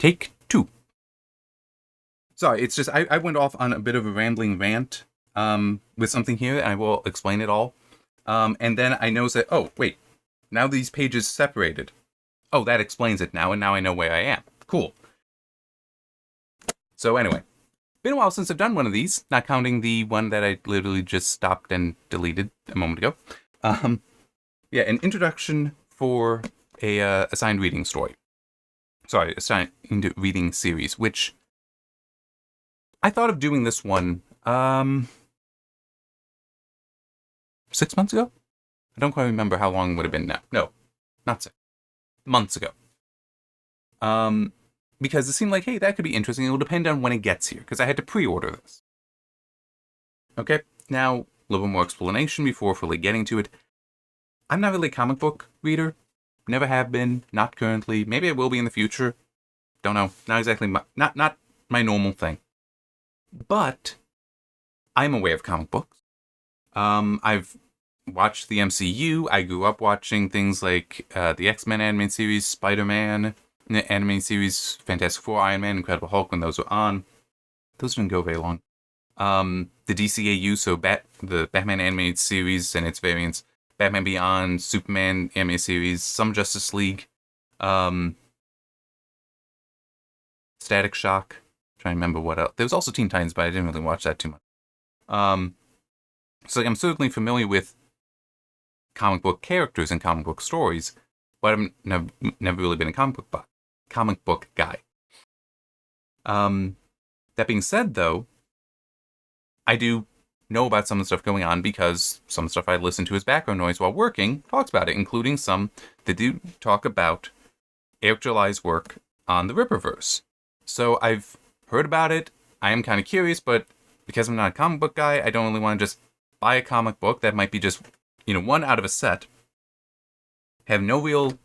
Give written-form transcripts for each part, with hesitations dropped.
Take 2. Sorry, it's just I went off on a bit of a rambling rant with something here, and I will explain it all. And then I noticed that, oh, wait, now these pages separated. Oh, that explains it now, and now I know where I am. Cool. So anyway, been a while since I've done one of these, not counting the one that I literally just stopped and deleted a moment ago. Yeah, an introduction for a assigned reading story. Sorry, assigned reading series, which I thought of doing this one 6 months ago? I don't quite remember how long it would have been now. No, not 6. Months ago. Because it seemed like, hey, that could be interesting. It will depend on when it gets here, because I had to pre-order this. Okay, now a little more explanation before fully getting to it. I'm not really a comic book reader. Never have been, not currently. Maybe I will be in the future. Don't know. Not exactly not my normal thing. But I'm aware of comic books. I've watched the MCU. I grew up watching things like the X-Men animated series, Spider-Man animated series, Fantastic Four, Iron Man, Incredible Hulk when those were on. Those didn't go very long. The DCAU, so the Batman animated series and its variants, Batman Beyond, Superman animated series, some Justice League, Static Shock. Trying to remember what else. There was also Teen Titans, but I didn't really watch that too much. So I'm certainly familiar with comic book characters and comic book stories, but I've never really been a comic book guy. That being said, though, I do know about some of the stuff going on because some stuff I listen to as background noise while working talks about it, including some that do talk about Eric July's work on the Rippaverse. So I've heard about it. I am kind of curious, but because I'm not a comic book guy, I don't really want to just buy a comic book that might be just, one out of a set. Have no real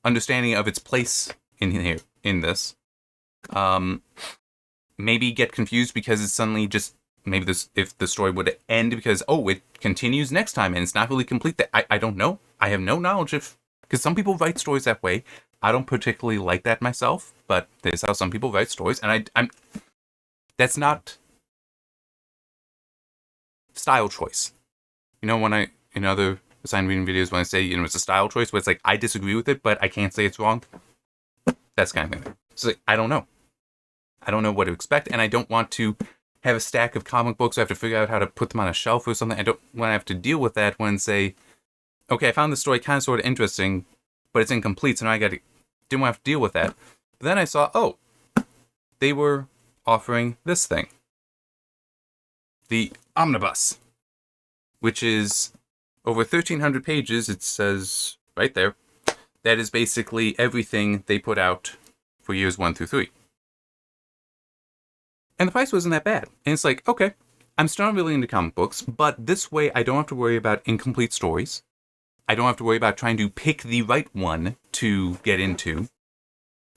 understanding of its place in this. Maybe get confused because it's suddenly just if the story would end because it continues next time and it's not really complete. That I don't know. I have no knowledge of, because some people write stories that way. I don't particularly like that myself, but this is how some people write stories, and I'm that's not style choice. When in other assigned reading videos, when I say, it's a style choice, where it's like, I disagree with it, but I can't say it's wrong. That's kind of thing. So I don't know. I don't know what to expect, and I don't want to have a stack of comic books. I have to figure out how to put them on a shelf or something. I don't want to have to deal with that when, say, okay, I found this story kind of sort of interesting, but it's incomplete, so now didn't want to have to deal with that. But then I saw, they were offering this thing. The Omnibus, which is over 1,300 pages. It says right there. That is basically everything they put out for years 1 through 3. And the price wasn't that bad. And it's like, okay, I'm still not really into comic books, but this way I don't have to worry about incomplete stories. I don't have to worry about trying to pick the right one to get into.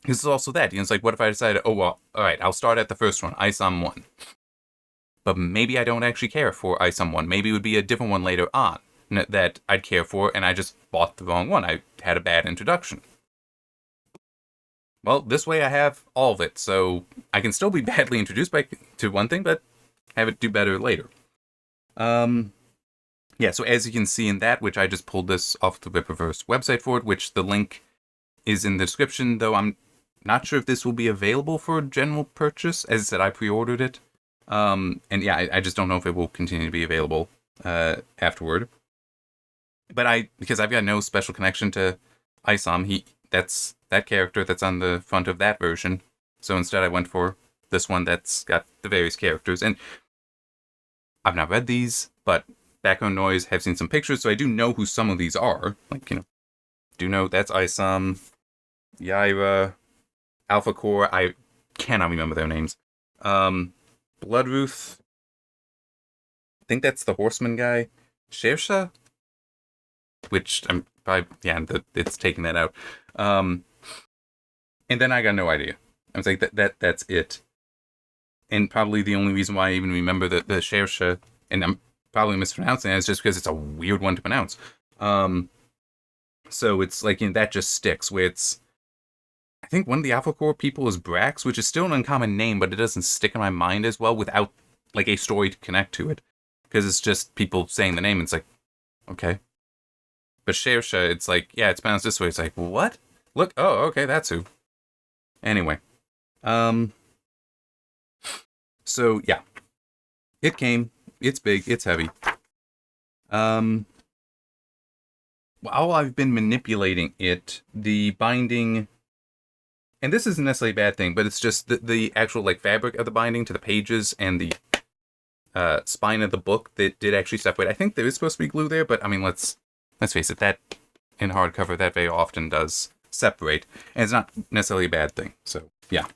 Because it's also that. It's like, what if I decided, all right, I'll start at the first one, ISOM 1. But maybe I don't actually care for ISOM 1. Maybe it would be a different one later on that I'd care for, and I just bought the wrong one. I had a bad introduction. Well, this way I have all of it, so I can still be badly introduced to one thing, but have it do better later. Yeah, so as you can see in that, which I just pulled this off the Rippaverse website for it, which the link is in the description, though I'm not sure if this will be available for general purchase. As I said, I pre-ordered it. And yeah, I just don't know if it will continue to be available afterward. But because I've got no special connection to ISOM, that's that character that's on the front of that version. So instead I went for this one that's got the various characters. And I've not read these, but background noise, have seen some pictures, so I do know who some of these are. Like, do know that's ISOM, Yaira, Alpha Core, I cannot remember their names. Bloodruth, I think that's the Horseman guy. Shersha? Which I'm probably, it's taking that out. And then I got no idea. I was like, that's it. And probably the only reason why I even remember the Shersha, and I'm probably mispronouncing it, is just because it's a weird one to pronounce. So it's like, that just sticks, where I think one of the Alpha Core people is Brax, which is still an uncommon name, but it doesn't stick in my mind as well without, like, a story to connect to it. Because it's just people saying the name, and it's like, okay. But Shersha, it's like, yeah, it's pronounced this way. It's like, what? Look, oh, okay, that's who. Anyway. So, yeah. It came. It's big. It's heavy. While I've been manipulating it, the binding... And this isn't necessarily a bad thing, but it's just the actual, like, fabric of the binding to the pages and the spine of the book that did actually separate. I think there is supposed to be glue there, but, I mean, let's face it, that in hardcover, that very often does separate. And it's not necessarily a bad thing. So, yeah.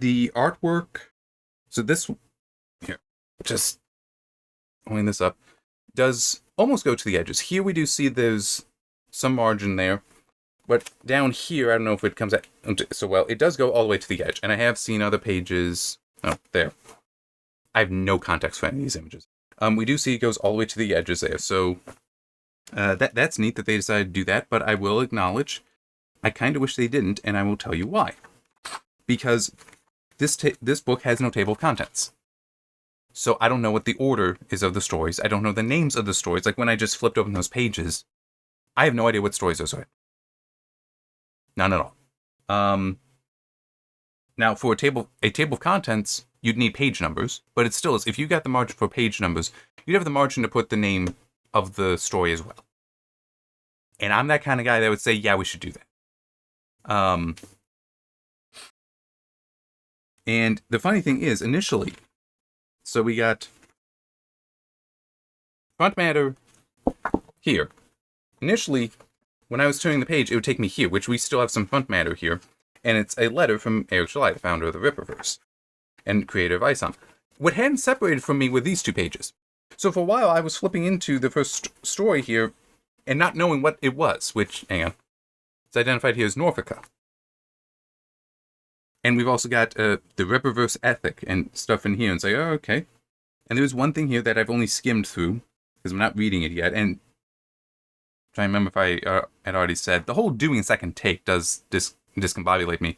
The artwork... So this... Here. Just pulling this up. Does almost go to the edges. Here we do see there's some margin there. But down here, I don't know if it comes out so well. It does go all the way to the edge. And I have seen other pages... Oh, there. I have no context for any of these images. We do see it goes all the way to the edges there. So that's neat that they decided to do that. But I will acknowledge, I kind of wish they didn't. And I will tell you why. Because this book has no table of contents. So I don't know what the order is of the stories. I don't know the names of the stories. Like when I just flipped open those pages, I have no idea what stories those are. None at all. Now, for a table of contents, you'd need page numbers, but it still is. If you got the margin for page numbers, you'd have the margin to put the name of the story as well. And I'm that kind of guy that would say, yeah, we should do that. And the funny thing is, initially, so we got front matter here. Initially, when I was turning the page, it would take me here, which we still have some front matter here. And it's a letter from Eric July, the founder of the Rippaverse and creator of ISOM. What hadn't separated from me were these two pages. So for a while, I was flipping into the first story here and not knowing what it was, which, hang on, it's identified here as Norfolka. And we've also got the Rippaverse ethic and stuff in here. And it's like, oh, okay. And there's one thing here that I've only skimmed through because I'm not reading it yet. And I'm trying to remember if I had already said, the whole doing a second take does discombobulate me.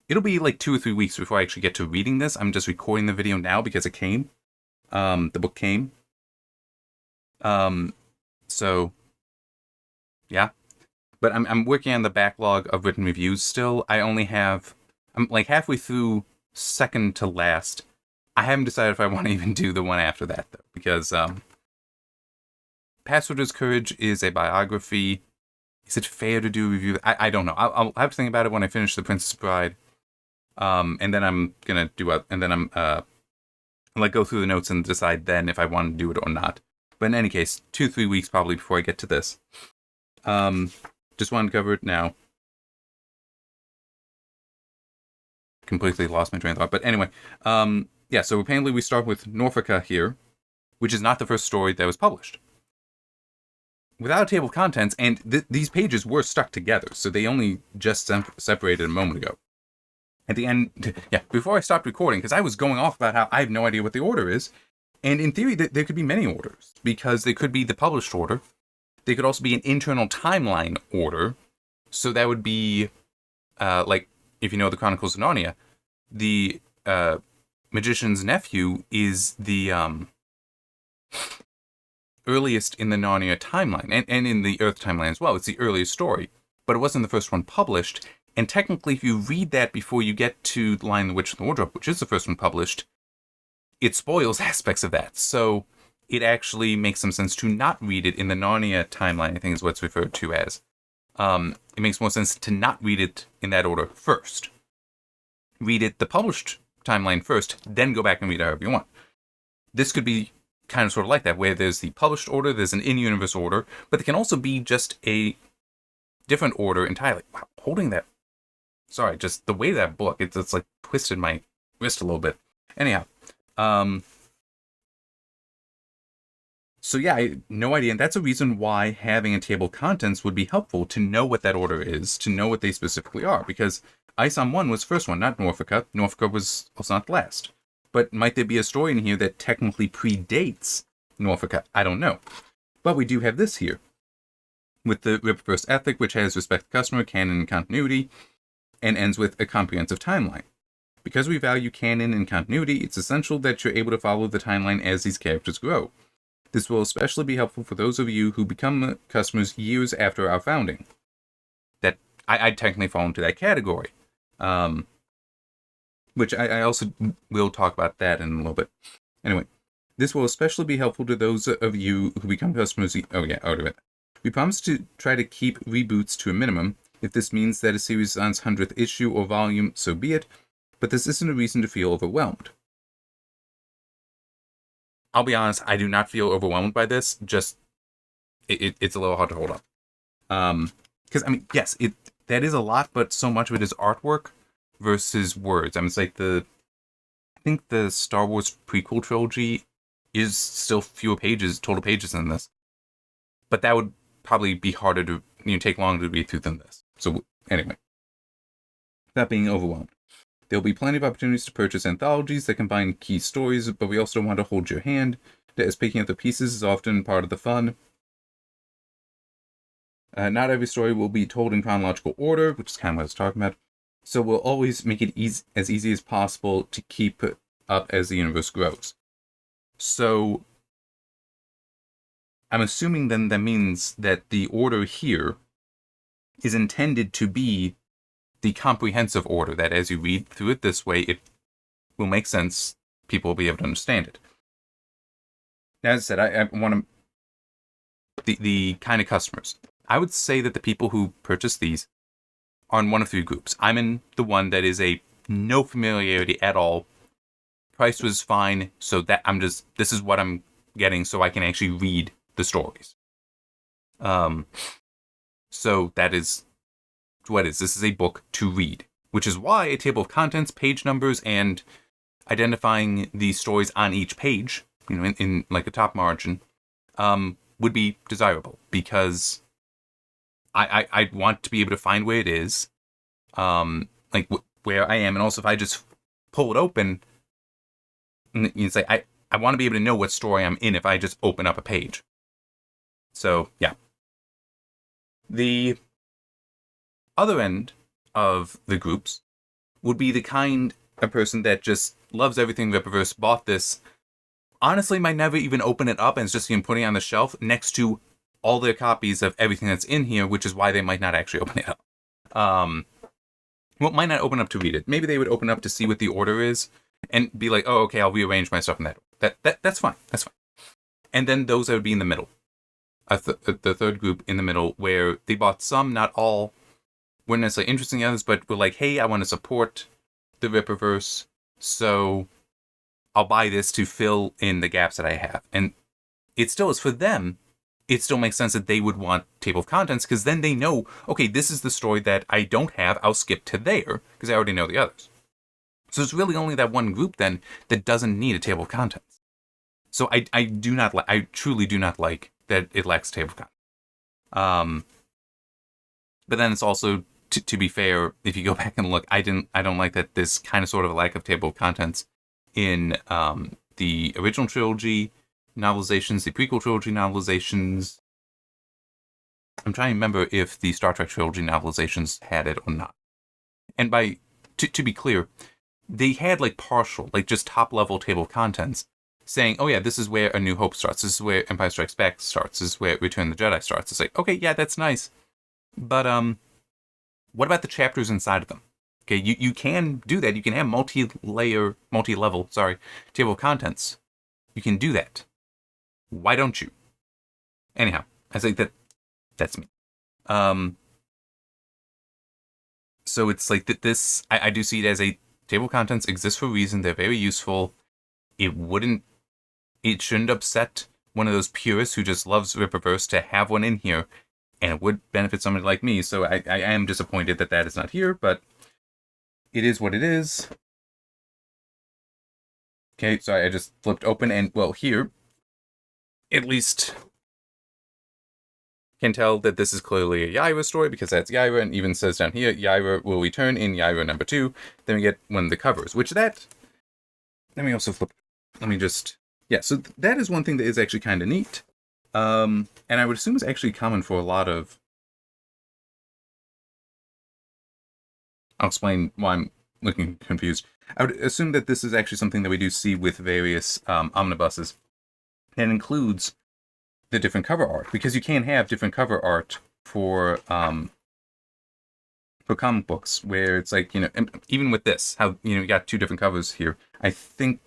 It'll be like 2 or 3 weeks before I actually get to reading this. I'm just recording the video now because it came. The book came. So, yeah. But I'm working on the backlog of written reviews still. I'm like halfway through second to last. I haven't decided if I want to even do the one after that, though. Because Password's Courage is a biography. Is it fair to do a review? I don't know. I'll have to think about it when I finish The Princess Bride. And then I'm going to do it. And then I'll like go through the notes and decide then if I want to do it or not. But in any case, 2-3 weeks probably before I get to this. Just wanted to cover it now. Completely lost my train of thought. But anyway, yeah, so apparently we start with Norfolka here, which is not the first story that was published. Without a table of contents, and these pages were stuck together, so they only just separated a moment ago. At the end, yeah, before I stopped recording, because I was going off about how I have no idea what the order is, and in theory, there could be many orders, because they could be the published order. They could also be an internal timeline order, so that would be, like, if you know the Chronicles of Narnia, the Magician's Nephew is the earliest in the Narnia timeline, and in the Earth timeline as well. It's the earliest story, but it wasn't the first one published. And technically, if you read that before you get to The Lion, the Witch, and the Wardrobe, which is the first one published, it spoils aspects of that. So it actually makes some sense to not read it in the Narnia timeline, I think is what's referred to as. It makes more sense to not read it in that order first. Read it the published timeline first, then go back and read it however you want. This could be kind of sort of like that, where there's the published order, there's an in-universe order, but there can also be just a different order entirely. Wow, holding that... Sorry, just the way that book, it's like twisted my wrist a little bit. Anyhow, so yeah, I had no idea, and that's a reason why having a table of contents would be helpful to know what that order is, to know what they specifically are, because ISOM 1 was the first one, not Norfolka. Norfolka was also not the last. But might there be a story in here that technically predates Norfolka? I don't know. But we do have this here. with the Rippaverse ethic, which has respect the customer, canon, and continuity, and ends with a comprehensive timeline. Because we value canon and continuity, it's essential that you're able to follow the timeline as these characters grow. This will especially be helpful for those of you who become customers years after our founding. That I'd technically fall into that category. Which I also will talk about that in a little bit. Anyway, this will especially be helpful to those of you who become customers. Oh yeah, out of it. We promise to try to keep reboots to a minimum. If this means that a series is on its 100th issue or volume, so be it. But this isn't a reason to feel overwhelmed. I'll be honest, I do not feel overwhelmed by this. Just it's a little hard to hold up. Because I mean, yes, that is a lot, but so much of it is artwork versus words. I mean, it's like I think the Star Wars prequel trilogy is still fewer total pages than this. But that would probably be harder to, take longer to read through than this. So anyway, that being overwhelmed. There'll be plenty of opportunities to purchase anthologies that combine key stories, but we also don't want to hold your hand, as picking up the pieces is often part of the fun. Not every story will be told in chronological order, which is kind of what I was talking about. So we'll always make it as easy as possible to keep up as the universe grows. So I'm assuming then that means that the order here is intended to be the comprehensive order, that as you read through it this way, it will make sense. People will be able to understand it. Now, as I said, I want to... The kind of customers. I would say that the people who purchase these are in one of three groups. I'm in the one that is no familiarity at all. Price was fine, so that this is what I'm getting so I can actually read the stories. So that is what it is. This is a book to read, which is why a table of contents, page numbers, and identifying the stories on each page, in like a top margin, would be desirable, because I want to be able to find where it is, where I am, and also if I just pull it open, say I want to be able to know what story I'm in if I just open up a page. So yeah, the other end of the groups would be the kind of person that just loves everything Rippaverse, bought this, honestly might never even open it up and is just putting it on the shelf next to all their copies of everything that's in here, which is why they might not actually open it up. Well, might not open up to read it. Maybe they would open up to see what the order is and be like, oh, okay, I'll rearrange my stuff in that. That's fine. That's fine. And then those that would be in the middle. The third group in the middle, where they bought some, not all, weren't necessarily interested in others, but were like, hey, I want to support the Rippaverse, so I'll buy this to fill in the gaps that I have. And it still is for them. It still makes sense that they would want table of contents, because then they know, okay, this is the story that I don't have, I'll skip to there, because I already know the others. So it's really only that one group then that doesn't need a table of contents. So I truly do not like that it lacks a table of contents. But then it's also, to be fair, if you go back and look, I don't like that this kind of sort of a lack of table of contents in the original trilogy novelizations, the prequel trilogy novelizations. I'm trying to remember if the Star Trek trilogy novelizations had it or not. And to be clear, they had partial, just top level table of contents saying, oh yeah, this is where A New Hope starts. This is where Empire Strikes Back starts. This is where Return of the Jedi starts. It's like, okay, yeah, that's nice. But what about the chapters inside of them? Okay, you can do that. You can have multi-level, table of contents. You can do that. Why don't you? Anyhow, I think that's me. So it's like that. This I do see it as a table of contents exists for a reason. They're very useful. It shouldn't upset one of those purists who just loves Rippaverse to have one in here, and it would benefit somebody like me. So I am disappointed that is not here, but it is what it is. Okay, so I just flipped open, and well, here, at least can tell that this is clearly a Yaira story, because that's Yaira, and even says down here, Yaira will return in Yaira number 2. Then we get one of the covers, let me also flip, so that is one thing that is actually kind of neat. And I would assume it's actually common for a lot of... I'll explain why I'm looking confused. I would assume that this is actually something that we do see with various omnibuses. That includes the different cover art, because you can have different cover art for comic books, where it's like, and even with this, how, you got two different covers here. I think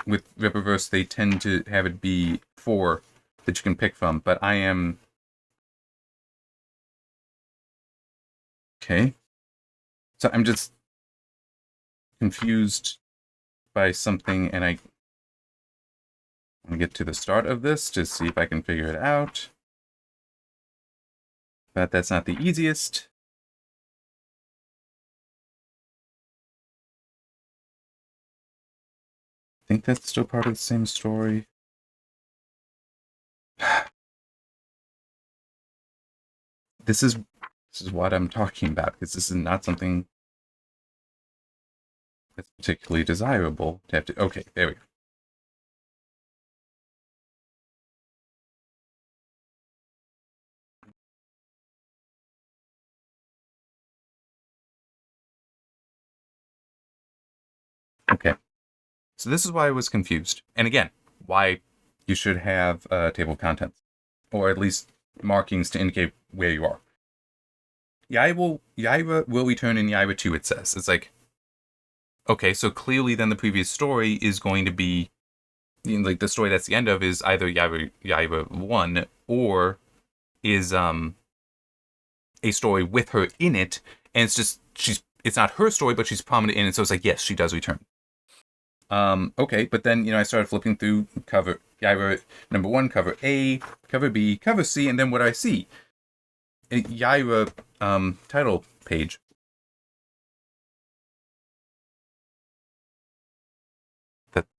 with Rippaverse, they tend to have it be 4 that you can pick from, but I am... Okay. So I'm just confused by something, and I want to get to the start of this to see if I can figure it out. But that's not the easiest. I think that's still part of the same story. This is what I'm talking about, because this is not something that's particularly desirable to have to... Okay, there we go. Okay. So this is why I was confused. And again, why you should have a table of contents. Or at least markings to indicate where you are. Yaira will return in Yaira 2, it says. It's like, okay, so clearly then the previous story is going to be, like the story that's the end of is either Yaira 1 or is a story with her in it, and it's just, it's not her story, but she's prominent in it, so it's like, yes, she does return. Okay, but then, I started flipping through cover, Yaira number 1, cover A, cover B, cover C, and then what I see? A Yaira title page.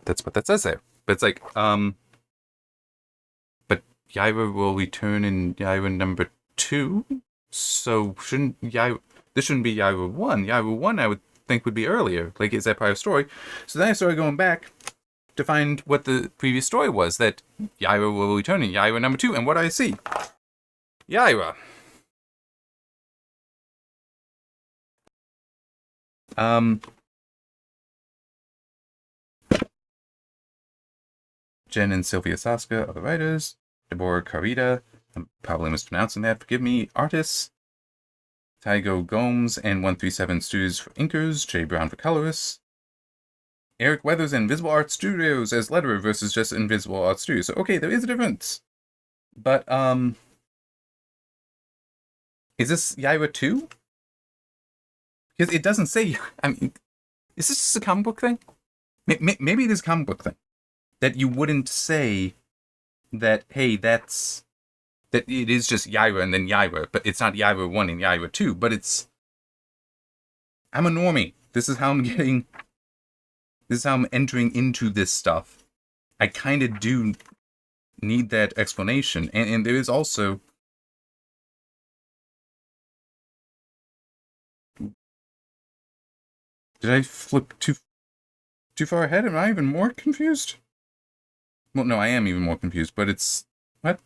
That's what that says there. But it's like, but Yaira will return in Yaira number 2, so this shouldn't be Yaira 1. Yaira 1, I would think, would be earlier. Like, is that part of the story? So then I started going back to find what the previous story was, that Yaira will return in Yaira number 2, and what do I see? Yaira. Jen and Sylvia Saska are the writers. Deborah Carita, I'm probably mispronouncing that, forgive me, artists. Tygo Gomes and 137 Studios for inkers. Jay Brown for colorists. Eric Weathers and Invisible Art Studios as letterer versus just Invisible Art Studios. So, okay, there is a difference. But, is this Yaira 2? Because it doesn't say... I mean, is this just a comic book thing? Maybe it is a comic book thing. That you wouldn't say that, hey, that it is just Yaira and then Yaira, but it's not Yaira 1 and Yaira 2, but it's... I'm a normie. This is how I'm entering into this stuff. I kind of do need that explanation. And there is also... Did I flip too far ahead? Am I even more confused? Well, no, I am even more confused, but it's... What?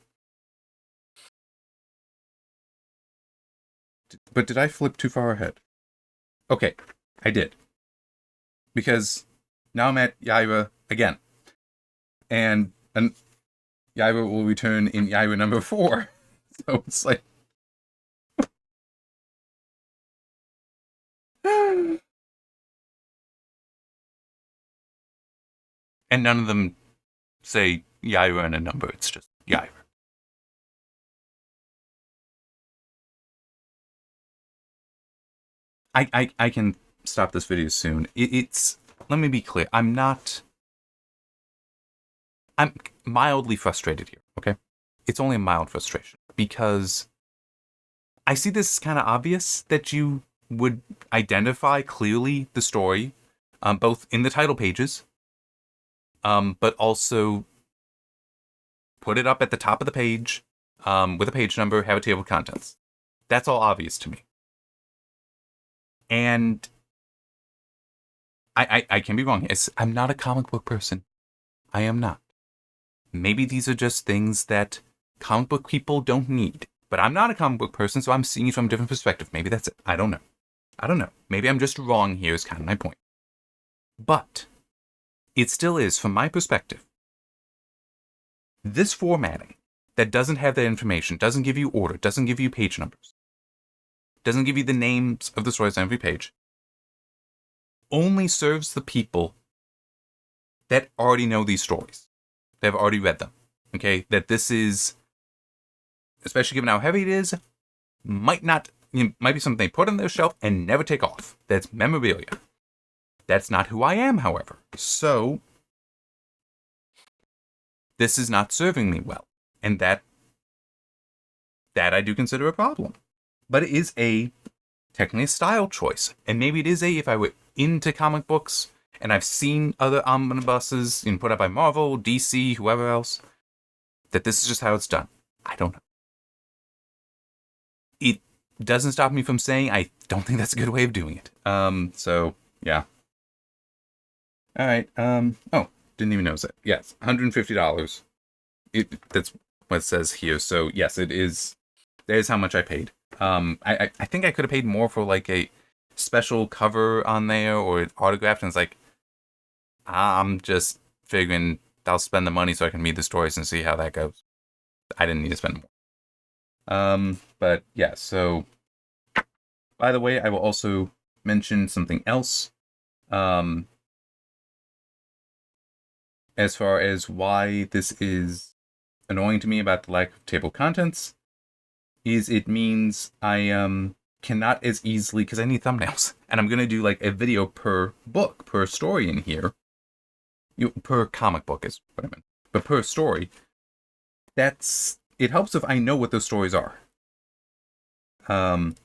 But did I flip too far ahead? Okay, I did. Because now I'm at Yaira again. And Yaira will return in Yaira number 4. So it's like... And none of them say Yaira and a number. It's just Yaira. I can stop this video soon. It's... Let me be clear. I'm mildly frustrated here, okay? It's only a mild frustration. Because I see this as kind of obvious that you would identify clearly the story, both in the title pages, but also put it up at the top of the page with a page number, have a table of contents. That's all obvious to me. And I can be wrong. I'm not a comic book person. I am not. Maybe these are just things that comic book people don't need. But I'm not a comic book person, so I'm seeing it from a different perspective. Maybe that's it. I don't know. Maybe I'm just wrong here is kind of my point. But it still is, from my perspective, this formatting that doesn't have that information, doesn't give you order, doesn't give you page numbers, doesn't give you the names of the stories on every page, only serves the people that already know these stories. They've already read them. Okay? That this is, especially given how heavy it is, might be something they put on their shelf and never take off. That's memorabilia. That's not who I am, however. So, this is not serving me well. And that I do consider a problem. But it is technically a style choice. And maybe it is if I were into comic books and I've seen other omnibuses put up by Marvel, DC, whoever else, that this is just how it's done. I don't know. It doesn't stop me from saying I don't think that's a good way of doing it. So, yeah. All right. Oh, didn't even notice it. Yes, $150. That's what it says here. So, yes, it is. That is how much I paid. I think I could have paid more for like a special cover on there or autographed, and it's like, I'm just figuring I'll spend the money so I can read the stories and see how that goes. I didn't need to spend more. But yeah, so by the way, I will also mention something else. As far as why this is annoying to me about the lack of table of contents, is it means I cannot as easily, because I need thumbnails, and I'm gonna do like a video per book, per story in here. Per comic book is what I meant, but per story. It helps if I know what those stories are. And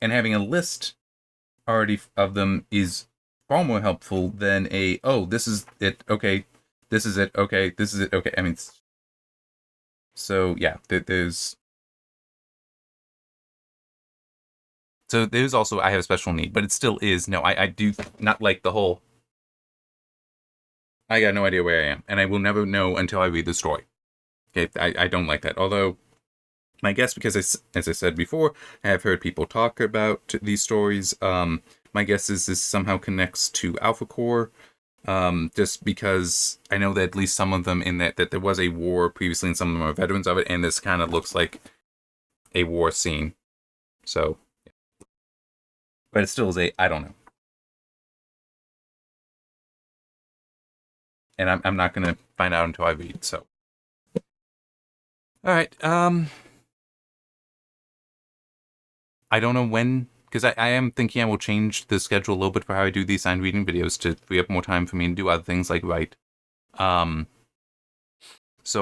having a list already of them is far more helpful than this is it, okay, this is it, okay, this is it, okay. I mean, so yeah, there's also, I have a special need, but it still is, no, I do not like the whole, I got no idea where I am, and I will never know until I read the story. Okay, I don't like that. Although, my guess, because as I said before, I have heard people talk about these stories. My guess is this somehow connects to Alpha Core, just because I know that at least some of them in that there was a war previously, and some of them are veterans of it, and this kind of looks like a war scene. So, yeah. But it still is I don't know. And I'm not going to find out until I read, so. Alright, I don't know when, because I am thinking I will change the schedule a little bit for how I do these signed reading videos to free up more time for me to do other things like write. So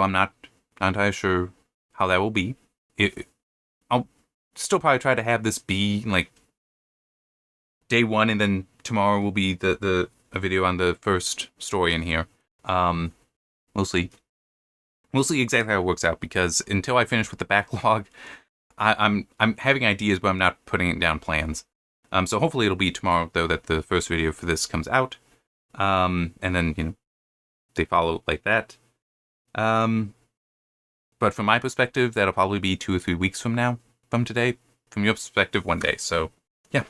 I'm not entirely sure how that will be. I'll still probably try to have this be like day one, and then tomorrow will be a video on the first story in here. We'll see. We'll see exactly how it works out, because until I finish with the backlog, I'm having ideas, but I'm not putting down plans. So hopefully it'll be tomorrow, though, that the first video for this comes out. And then, they follow like that. But from my perspective, that'll probably be 2 or 3 weeks from now, from today. From your perspective, 1 day. So, yeah.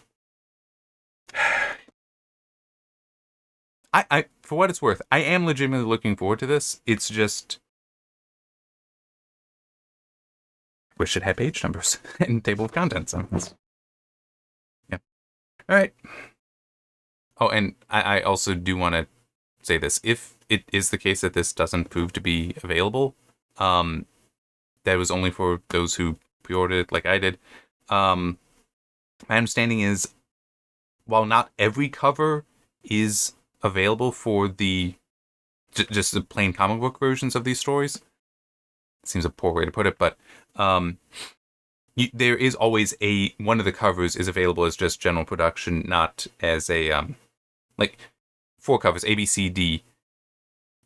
I for what it's worth, I am legitimately looking forward to this. It's just, wish it had page numbers and table of contents. Yeah. All right. Oh, and I also do want to say this. If it is the case that this doesn't prove to be available, that was only for those who pre-ordered it like I did. My understanding is, while not every cover is available for just the plain comic book versions of these stories, it seems a poor way to put it, but there is always one of the covers is available as just general production, not as a like 4 covers, A, B, C, D.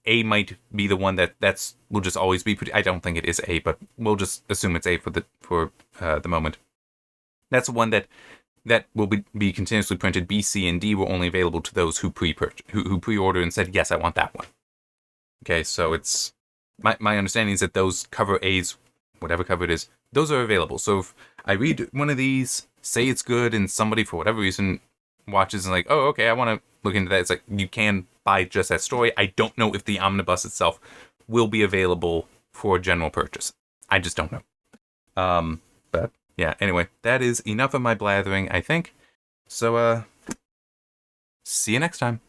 A might be the one that's will just always be. I don't think it is A, but we'll just assume it's A for the moment. That's one that will be continuously printed. B, C, and D were only available to those who pre-ordered and said, yes, I want that one. Okay, so it's my understanding is that those cover A's whatever cover it is, those are available. So if I read one of these, say it's good, and somebody for whatever reason watches and like, oh, okay, I want to look into that. It's like, you can buy just that story. I don't know if the omnibus itself will be available for general purchase. I just don't know. But yeah, anyway, that is enough of my blathering, I think. So, see you next time.